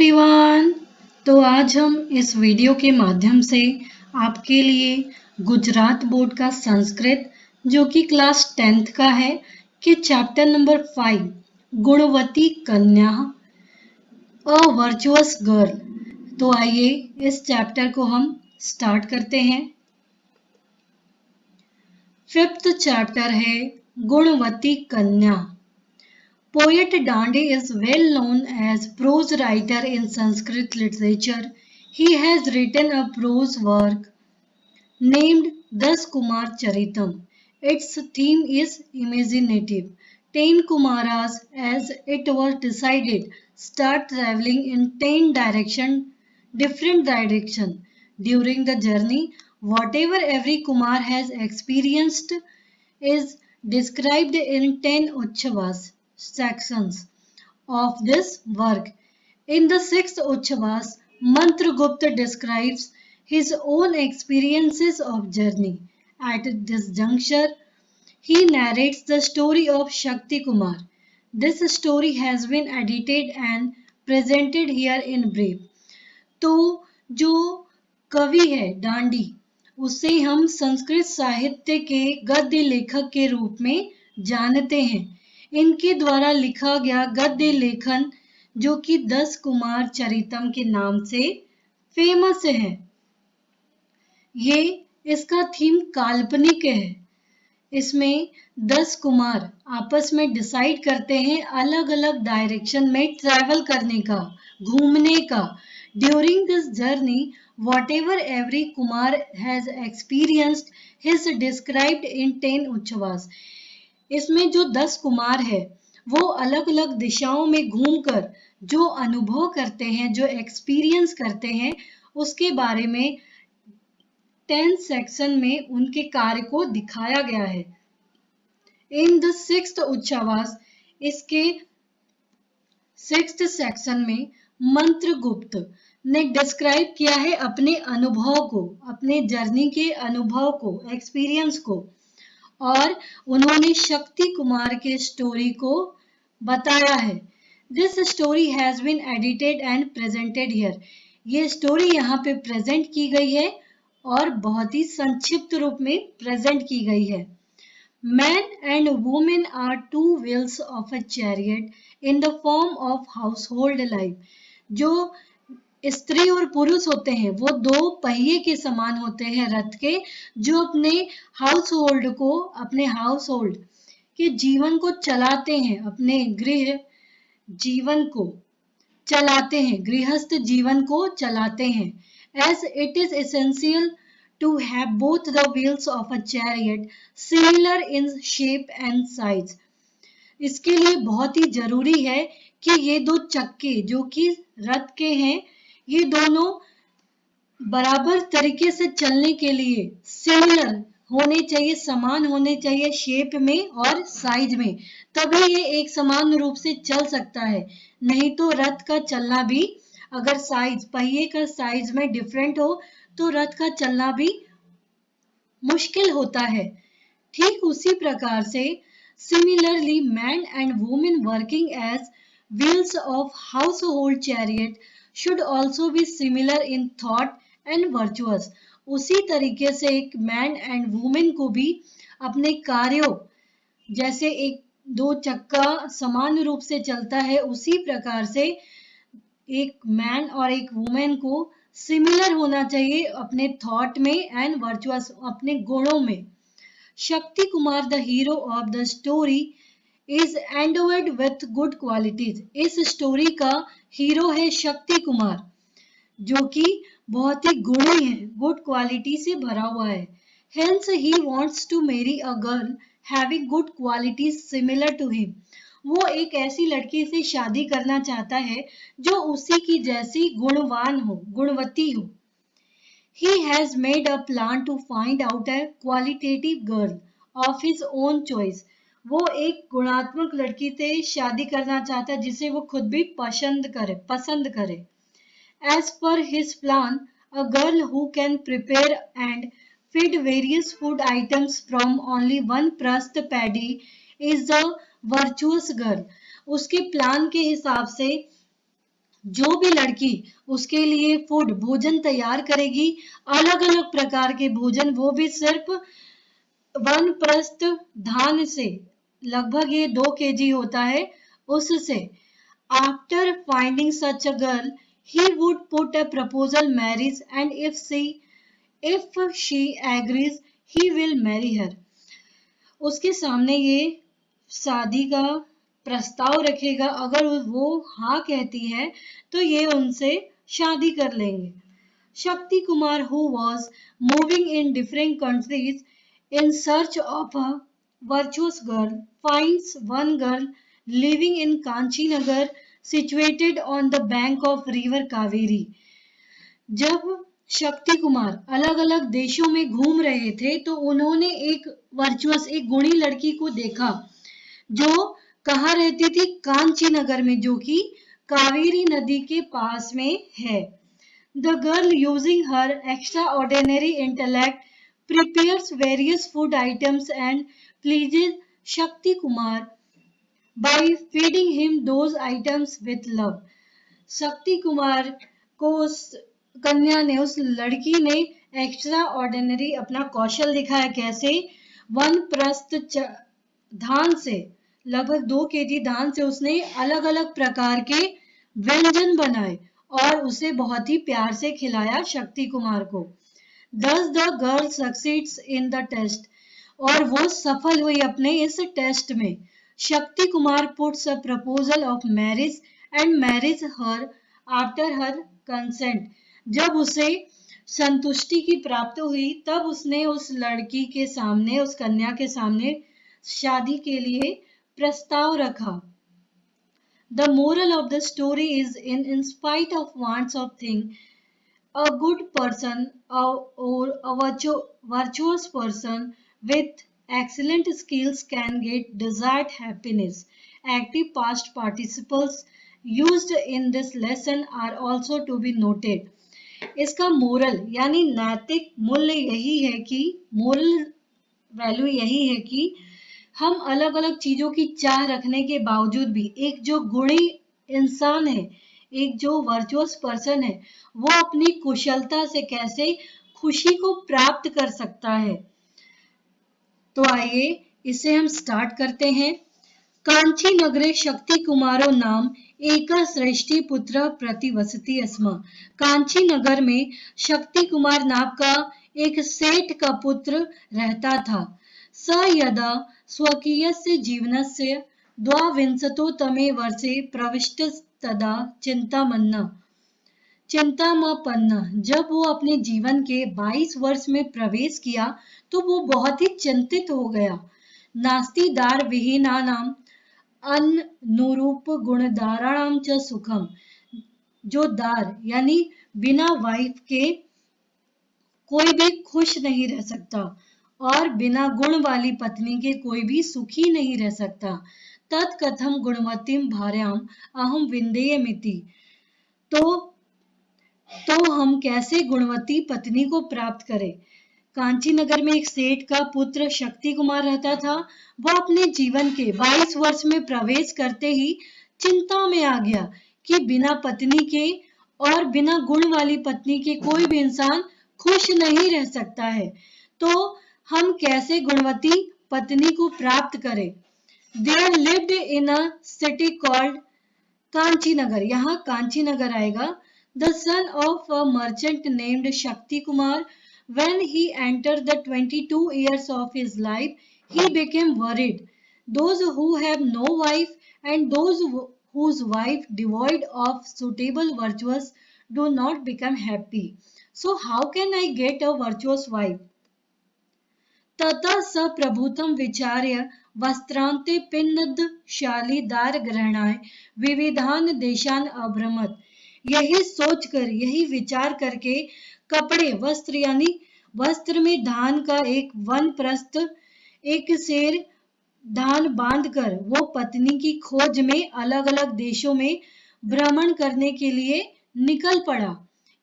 Everyone. तो आज हम इस वीडियो के माध्यम से आपके लिए गुजरात बोर्ड का संस्कृत जो कि क्लास 10th का है कि चैप्टर नंबर 5 गुणवती कन्या अ वर्चुअस गर्ल। तो आइए इस चैप्टर को हम स्टार्ट करते हैं। 5th चैप्टर है गुणवती कन्या। Poet Dande is well known as prose writer in Sanskrit literature. He has written a prose work named Das Kumar Charitam. Its theme is imaginative. 10 Kumaras, as it was decided, start traveling in 10 different direction. During the journey, whatever every Kumar has experienced is described in 10 Uchchavas sections of this work. In the sixth Uchchavas, Mantragupta describes his own experiences of journey. At this juncture, he narrates the story of Shakti Kumar. This story has been edited and presented here in brief. तो जो कवि है डांडी, उसे हम संस्कृत साहित्य के गद्य लेखक के रूप में जानते हैं। इनके द्वारा लिखा गया गद्य लेखन जो कि 10 कुमार चरितम के नाम से फेमस है। ये इसका थीम काल्पनिक है। इसमें 10 कुमार आपस में डिसाइड करते हैं अलग अलग डायरेक्शन में ट्रैवल करने का, घूमने का। During this journey whatever every Kumar has experienced is described in 10 Uchchavas. इसमें जो 10 कुमार है वो अलग अलग दिशाओं में घूमकर जो अनुभव करते हैं, जो एक्सपीरियंस करते हैं, उसके बारे में 10 सेक्शन में उनके कार्य को दिखाया गया है। इन द 6th उच्चावास, इसके 6th सेक्शन में मंत्रगुप्त ने डिस्क्राइब किया है अपने अनुभव को, अपने जर्नी के अनुभव को, एक्सपीरियंस को, और उन्होंने शक्ति कुमार के स्टोरी को बताया है। This story has been edited and presented here. ये स्टोरी यहाँ पे प्रेजेंट की गई है और बहुत ही संक्षिप्त रूप में प्रेजेंट की गई है। Men and women are two wheels of a chariot in the form of household life. जो स्त्री और पुरुष होते हैं वो दो पहिए के समान होते हैं रथ के, जो अपने हाउस होल्ड को, अपने हाउस होल्ड के जीवन को चलाते हैं, अपने गृह जीवन को चलाते हैं, गृहस्थ जीवन को चलाते हैं। As it is essential to have both the wheels of a chariot similar in shape and size. इसके लिए बहुत ही जरूरी है कि ये दो चक्के जो कि रथ के हैं, ये दोनों बराबर तरीके से चलने के लिए सिमिलर होने चाहिए, समान होने चाहिए शेप में और साइज में, तभी ये एक समान रूप से चल सकता है। नहीं तो रथ का चलना भी, अगर साइज, पहिए का साइज में डिफरेंट हो तो रथ का चलना भी मुश्किल होता है। ठीक उसी प्रकार से similarly man and women working as wheels of household chariot should also be similar in thought and virtuous. उसी तरीके से एक मैन एंड वुमेन को भी अपने कार्यों, जैसे एक दो चक्का समान रूप से चलता है, उसी प्रकार से एक मैन और एक वुमेन को सिमिलर होना चाहिए अपने थॉट में एंड वर्चुअस, अपने गुणों में। Shakti Kumar the hero of the story is endowed with good qualities. इस स्टोरी का हीरो है शक्ति कुमार, जो कि बहुत ही गुणी है, गुड क्वालिटी से भरा हुआ है। Hence he wants to marry a girl having good qualities similar to him. वो एक ऐसी लड़की से शादी करना चाहता है जो उसी की जैसी गुणवान हो, गुणवती हो। He has made a plan to find out a qualitative girl of his own choice. वो एक गुणात्मक लड़की से शादी करना चाहता है जिसे वो खुद भी पसंद करे। As per his plan, a girl who can prepare and feed various food items from only one pressed paddy is a virtuous girl. उसके प्लान के हिसाब से जो भी लड़की उसके लिए फूड भोजन तैयार करेगी, अलग अलग प्रकार के भोजन, वो भी सिर्फ वानप्रस्थ धान से, लगभग ये 2 kg होता है, उससे। After finding such a girl, he would put a proposal marriage, and if she agrees, he will marry her. उसके सामने ये शादी का प्रस्ताव रखेगा, अगर वो हाँ कहती है तो ये उनसे शादी कर लेंगे. Shakti Kumar, who was moving in different countries in search of a virtuous girl, finds one girl living in Kanchinagar, situated on the bank of river Kaveri. जब शक्ति कुमार अलग अलग देशों में घूम रहे थे तो उन्होंने एक वर्चुअस, एक गुणी लड़की को देखा जो कहाँ रहती थी, कांची नगर में, जो कि कावेरी नदी के पास में है. The girl, using her extraordinary intellect, prepares various food items and pleases Shakti Kumar by feeding him those items with love. Shakti Kumar को उस कन्या ने, उस लड़की ने एक्स्ट्रा ऑर्डिनरी अपना कौशल दिखाया. कैसे? वन प्रस्थ धान से, लगभग 2 kg धान से उसने अलग अलग प्रकार के व्यंजन बनाए और उसे बहुत ही प्यार से खिलाया शक्ति कुमार को. Thus the girl succeeds in the test. और वो सफल हुई अपने इस टेस्ट में. Shakti Kumar puts a proposal of marriage and marries her after her consent. जब उसे संतुष्टि की प्राप्ति हुई तब उसने उस लड़की के सामने, उस कन्या के सामने शादी के लिए प्रस्ताव रखा. The moral of the story is, in spite of wants of things, a good person or a virtuous person with excellent skills can get desired happiness. Active past participles used in this lesson are also to be noted. इसका moral यानी नैतिक मूल्य यही है कि, moral value यही है कि हम अलग अलग चीजों की चाह रखने के बावजूद भी एक जो गुणी इंसान है, एक जो वर्चुअस पर्सन है, वो अपनी कुशलता से कैसे खुशी को प्राप्त कर सकता है. तो आइए इसे हम स्टार्ट करते हैं. कांची नगरे शक्ति कुमारो नाम एक श्रेष्ठी पुत्र प्रतिवसति अस्मा. कांची नगर में शक्ति कुमार नाम का एक सेठ का पुत्र रहता था. स यदा स्वकीयस्य जीवनस्य द्वाविंशतोत्तमे वर्षे प्रविष्टस्तदा चिंतामन्ना. जब वो अपने जीवन के 22 वर्ष में प्रवेश किया तो वो बहुत ही चिंतित हो गया. नास्ति दार विहीनानाम अनुरूप गुणदाराणाम च सुखम. जो दार यानी बिना वाइफ के कोई भी खुश नहीं रह सकता और बिना गुण वाली पत्नी के कोई भी सुखी नहीं रह सकता. तत्कथम गुणवतीम भार्याम अहम विंदेयमिति. तो हम कैसे गुणवती पत्नी को प्राप्त करें. कांची नगर में एक सेठ का पुत्र शक्ति कुमार रहता था. वह अपने जीवन के 22 वर्ष में प्रवेश करते ही चिंता में आ गया कि बिना पत्नी के और बिना गुण वाली पत्नी के कोई भी इंसान खुश नहीं रह सकता है. तो हम कैसे गुणवती पत्नी को प्राप्त करें. There lived in a city called कांचीनगर. यहाँ कांचीनगर आएगा. The son of a merchant named Shakti Kumar. When he entered the 22 years of his life, he became worried. Those who have no wife and those whose wife devoid of suitable virtues do not become happy. So how can I get a virtuous wife? ततः स प्रभुतम विचार्य वस्त्रांते पिन्नद शाली दार ग्रहणाय विविधान देशान अभ्रमत. यही सोचकर, यही विचार करके कपड़े, वस्त्र यानी वस्त्र में धान का एक वन प्रस्थ, एक शेर धान बांधकर वो पत्नी की खोज में अलग अलग देशों में भ्रमण करने के लिए निकल पड़ा.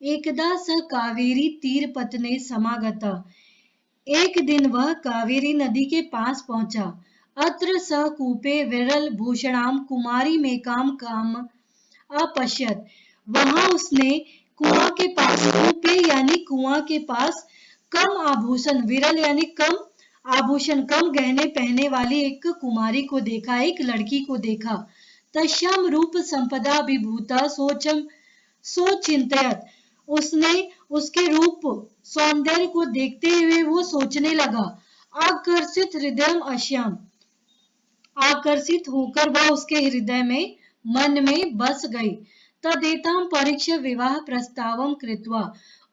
एकदा स कावेरी तीर पत्ने समागता. एक दिन वह कावेरी नदी के पास पहुंचा. अत्र स कूपे विरल भूषणाम कुमारी में काम काम अपश्यत. वहां उसने कुआं के पास, कूपे यानी कुआं के पास, कम आभूषण, विरल यानी कम आभूषण, कम गहने पहने वाली एक कुमारी को देखा, एक लड़की को देखा। तस्याम रूप संपदा विभूता सोचम सोचिंतयत, उसने उसके रूप सौंदर्य को देखते हुए वो सोचने लगा। आकर्षित हृदय अश्याम, आकर्षित होकर वह उसके हृदय में, मन में बस गई। तदेताम परीक्षा विवाह प्रस्तावम कृत्वा,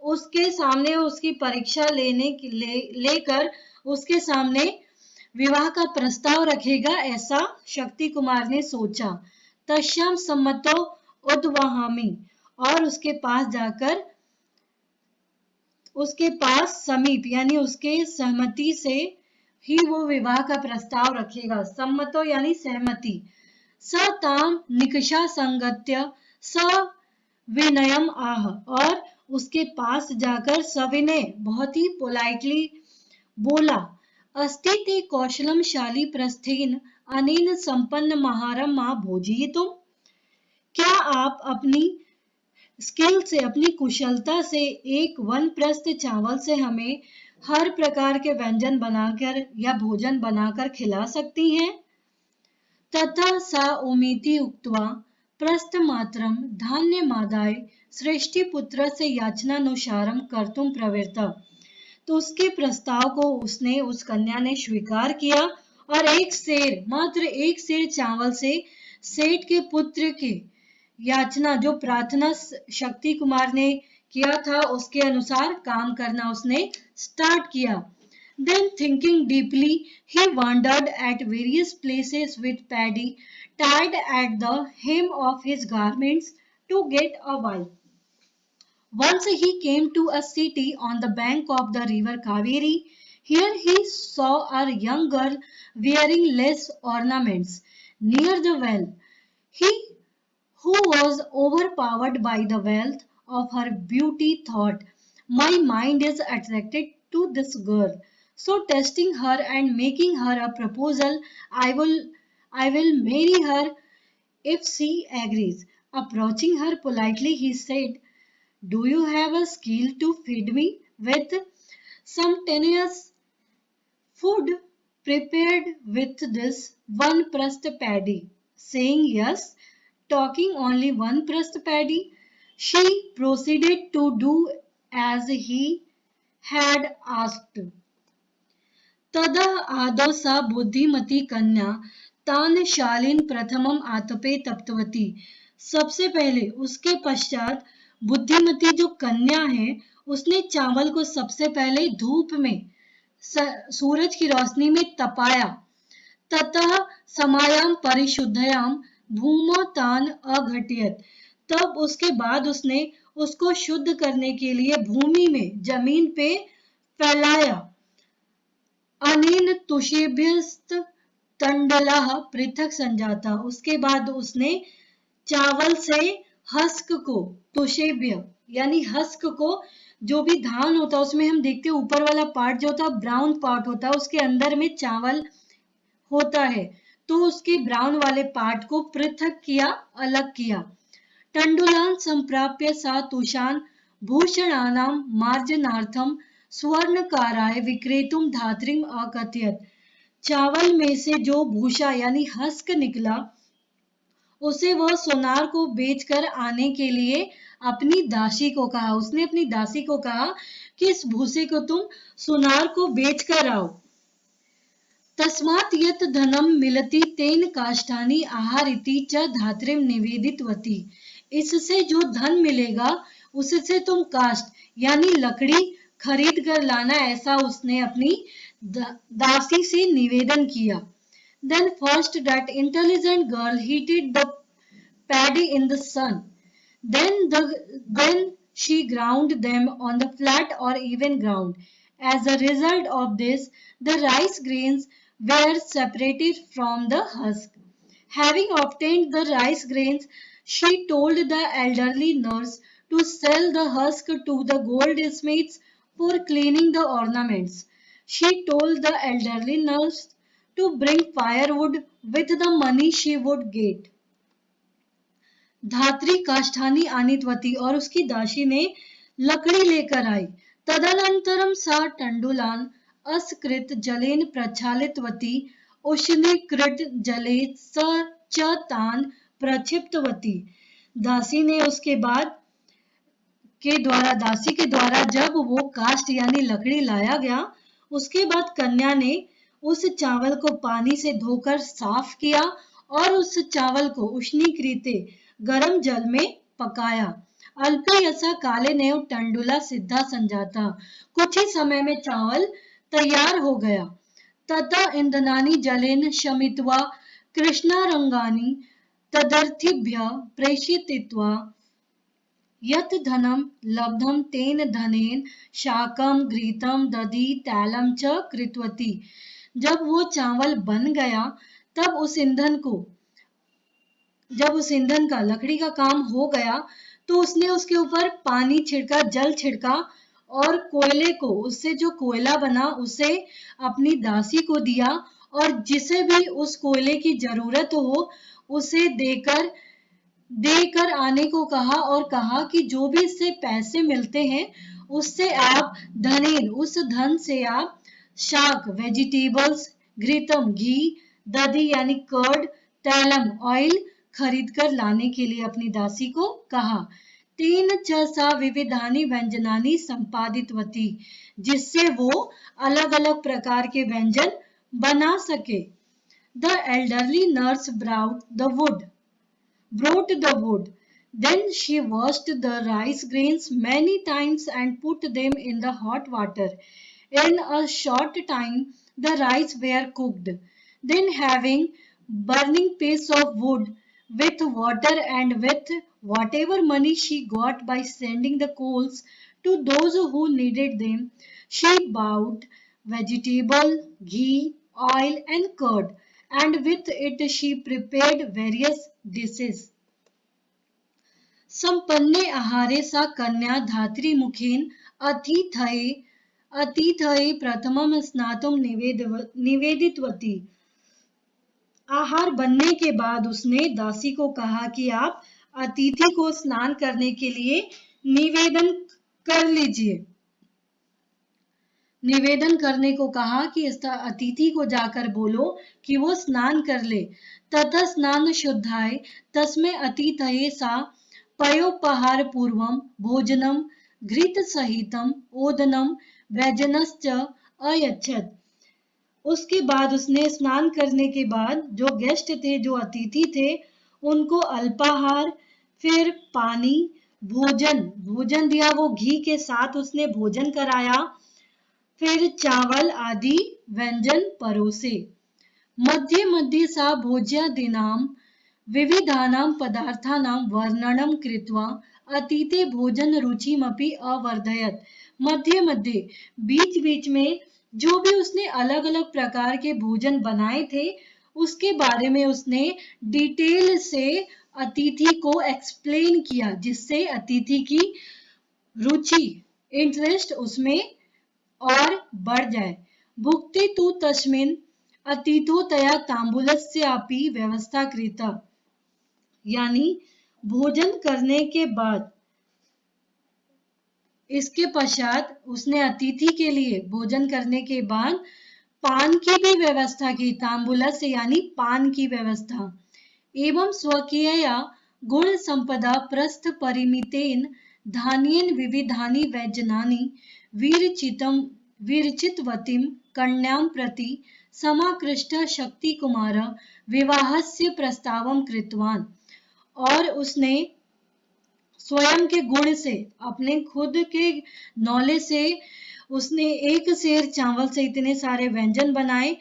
उसके सामने उसकी परीक्षा लेकर उसके सामने विवाह का प्रस्ताव रखेगा, ऐसा शक्ति कुमार ने सोचा। तस्याम सम्मतो उद्वहामि, और उसके पास जाकर, उसके पास समीप यानी उसके सहमति से ही वो विवाह का प्रस्ताव रखेगा। सम्मतो यानी सहमति। स ताम निकषा संगत्य स विनयम आह, और उसके पास जाकर सविनय, बहुत ही पोलाइटली बोला। अस्ति ते कौशलम शाली प्रस्थेन अनेन संपन्न महारम मां भोजयितुम, क्या आप अपनी स्किल से, अपनी कुशलता से एक वनप्रस्थ चावल से हमें हर प्रकार के व्यंजन बनाकर या भोजन बनाकर खिला सकती हैं? तथा सा उमीति उक्त्वा प्रस्थमात्रम धान्यमादाय सृष्टिपुत्रस्य याचनानुसारम कर्तुम प्रवृत्ता, तो उसके प्रस्ताव को उसने, उस कन्या ने स्वीकार किया और एक सेर, मात्र एक सेर चावल से सेठ के पुत्र के याचना, जो प्रार्थना शक्ति कुमार ने किया था उसके अनुसार काम करना उसने स्टार्ट किया। Then thinking deeply, he wandered at various places with Paddy tied at the hem of his garments to get a while. Once he came to a city on the bank of the river Kaveri. Here he saw a young girl wearing lace ornaments near the well. He who was overpowered by the wealth of her beauty thought, my mind is attracted to this girl. So testing her and making her a proposal, I will marry her if she agrees. Approaching her politely, he said, do you have a skill to feed me with some tenuous food prepared with this one pressed paddy? Saying yes, talking only one pressed paddy, she proceeded to do as he had asked. तदा आदौ सा बुद्धिमती कन्या तान शालीन प्रथमम आतपे तप्तवती, सबसे पहले उसके पश्चात बुद्धिमती जो कन्या है उसने चावल को सबसे पहले धूप में, सूरज की रोशनी में तपाया। ततः समायाम परिशुद्धयाम भूमो तान अघटियत, तब उसके बाद उसने उसको शुद्ध करने के लिए भूमि में, जमीन पे फैलाया। अनेन तुषेभ्यस्त तंडलः पृथक संजाता, उसके बाद उसने चावल से हस्क को, तुषेभ्य यानी हस्क को, जो भी धान होता है उसमें हम देखते हैं ऊपर वाला पार्ट जो होता है ब्राउन पार्ट होता है, उसके अंदर में चावल होता है, तो उसके ब्राउन वाले पार्ट को पृथक किया, अलग किया। टंडुलान संप्राप्य सा तुषान भूषणानां मार्जनार्थम स्वर्णकाराय विक्रेतुम धात्रीम अकथयत, चावल में से जो भूषा यानी हस्क निकला उसे वह सोनार को बेचकर आने के लिए अपनी दासी को कहा। उसने अपनी दासी को कहा कि इस भूसे को तुम सोनार को बेच कर आओ। तस्मात् यत् धनम मिलति तेन काष्ठानि आहारिति च धात्रीम निवेदितवती, इससे जो धन मिलेगा उससे तुम काष्ठ यानी लकड़ी खरीद कर लाना, ऐसा उसने अपनी दासी से निवेदन किया। Then first that intelligent girl heated the paddy in the sun. Then she ground them on the flat or even ground. As a result of this, the rice grains were separated from the husk. Having obtained the rice grains, she told the elderly nurse to sell the husk to the goldsmiths for cleaning the ornaments. She told the elderly nurse to bring firewood with the money she would get. धात्री काष्ठानी आनीतवती, और उसकी दासी ने लकड़ी लेकर आई। तदनंतरम सा टंडुलान अस्कृत जलेन प्रक्षालितवती उष्णीकृत जले स च तान प्रक्षिप्तवती। दासी ने उसके बाद दासी के द्वारा जब वो काष्ठ यानी लकड़ी लाया गया, उसके बाद कन्या ने उस चावल को पानी से धोकर साफ किया और उस चावल को उष्णीकृत गरम जल में पकाया। अल्पे ऐसा काले नेव टंडुला सिद्धा संजाता। कुछ ही समय में चावल तैयार हो गया। तथा इंधनानि जलेन शमित्वा कृष्णारंगानि तदर्थिभ्य प्रेषित्वा यत् धनं लब्धं तेन धनेन शाकं घृतं दधि तैलं च कृतवती। जब वो चावल बन गया, तब उस ईंधन को जब उस ईंधन का लकड़ी का काम हो गया, तो उसने उसके ऊपर पानी छिड़का, जल छिड़का और कोयले को, उससे जो कोयला बना उसे अपनी दासी को दिया, और जिसे भी उस कोयले की जरूरत हो उसे देकर देकर आने को कहा, और कहा कि जो भी इससे पैसे मिलते हैं उससे आप धनेन, उस धन से आप शाक वेजिटेबल्स, घृतम घी, दधी यानी कर्ड, तैलम ऑयल खरीद कर लाने के लिए अपनी दासी को कहा। तेन च सा विविधानि व्यंजनानि संपादितवती, जिससे वो अलग अलग प्रकार के व्यंजन बना सके। The elderly nurse brought the wood. Then she washed the rice grains many times and put them in the hot water. In a short time, the rice were cooked. Then, having burning piece of wood with water and with whatever money she got by sending the coals to those who needed them, she bought vegetable, ghee, oil, and curd, and with it she prepared various dishes. संपन्ने आहारे सा कन्या धात्रीमुखेन अतिथये अतिथये प्रथमं स्नातुं निवेदितवती। आहार बनने के बाद उसने दासी को कहा कि आप अतिथि को स्नान करने के लिए निवेदन कर लीजिए। निवेदन करने को कहा कि इस अतिथि को जाकर बोलो कि वो स्नान कर ले। तथा स्नान शुद्धाय तस्मै अतिथये सा पयोपहार पूर्वम भोजनम घृत सहितम ओदनम व्यजनश्च अयच्छत्। उसके बाद उसने स्नान करने के बाद जो गेस्ट थे, जो अतिथि थे, उनको अल्पाहार, फिर पानी, भोजन दिया, वो घी के साथ उसने भोजन कराया, फिर चावल आदि व्यंजन परोसे। मध्ये मध्ये सा भोज्यादीनां विविधानां पदार्थानां वर्णनं कृत्वा अतीते भोजन रुचिमपि अवर्धयत्। मध्य मध्य, बीच बीच में जो भी उसने अलग अलग प्रकार के भोजन बनाए थे, उसके बारे में उसने डिटेल से अतिथि को एक्सप्लेन किया, जिससे अतिथि की रुचि, इंटरेस्ट उसमें और बढ़ जाए। भुक्ति तु तस्मिन् अतिथो तया तांबूलस्यापि व्यवस्था कृता। यानी भोजन करने के बाद, इसके पश्चात उसने अतिथि के लिए भोजन करने के बाद पान की भी व्यवस्था की। तांबूला से यानी पान की व्यवस्था। एवं स्वकीयया गुण संपदा प्रस्थ परिमितेन धान्येन विविधानि व्यंजनानि वीरचितवतीं कन्यां प्रति समाकृष्ट शक्ति कुमार विवाहस्य प्रस्तावं कृतवान्। और उसने स्वयं के गुण से, अपने खुद के नॉलेज से उसने एक सेर चावल से इतने सारे व्यंजन बनाए,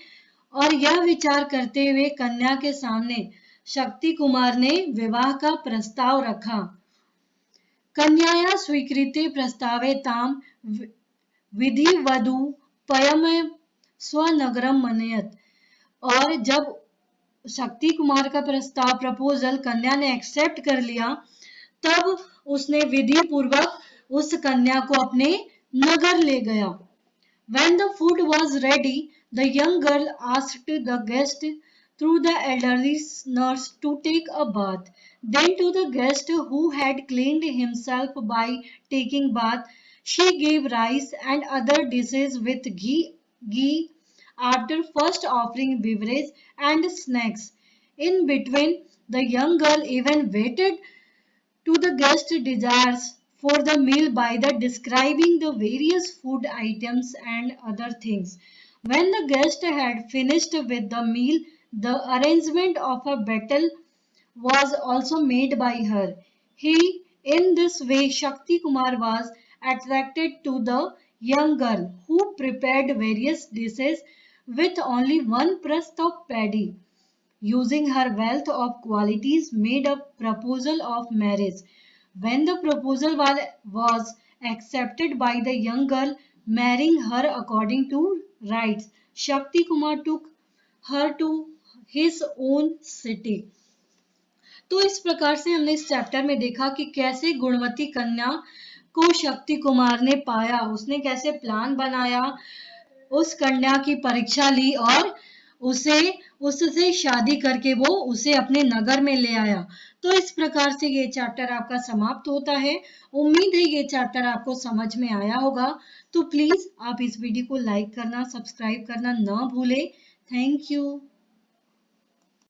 और यह विचार करते हुए कन्या के सामने शक्ति कुमार ने विवाह का प्रस्ताव रखा। कन्याया स्वीकृते प्रस्तावे ताम विधिवधू पयम स्वनगरम मनयत। और जब शक्ति कुमार का प्रस्ताव, प्रपोजल कन्या ने एक्सेप्ट कर लिया, तब उसने विधि पूर्वक उस कन्या को अपने नगर ले गया। When the food was ready, the young girl asked the guest through the elderly nurse to take a bath. Then to the guest who had cleaned himself by taking bath, she gave rice and other dishes with ghee after first offering beverage and snacks. In between, the young girl even waited to the guest desires for the meal by the describing the various food items and other things. When the guest had finished with the meal, the arrangement of a battle was also made by her. In this way, Shakti Kumar was attracted to the young girl who prepared various dishes with only one prust of paddy. Using her wealth of qualities, made a proposal of marriage. When the proposal was accepted by the young girl, marrying her according to rites, Shakti Kumar took her to his own city. तो इस प्रकार से हमने इस chapter में देखा कि कैसे गुणवती कन्या को शक्ति कुमार ने पाया, उसने कैसे प्लान बनाया, उस कन्या की परीक्षा ली और उसे उससे शादी करके वो उसे अपने नगर में ले आया। तो इस प्रकार से ये चैप्टर आपका समाप्त होता है। उम्मीद है ये चैप्टर आपको समझ में आया होगा। तो प्लीज आप इस वीडियो को लाइक करना, सब्सक्राइब करना ना भूलें। Thank you.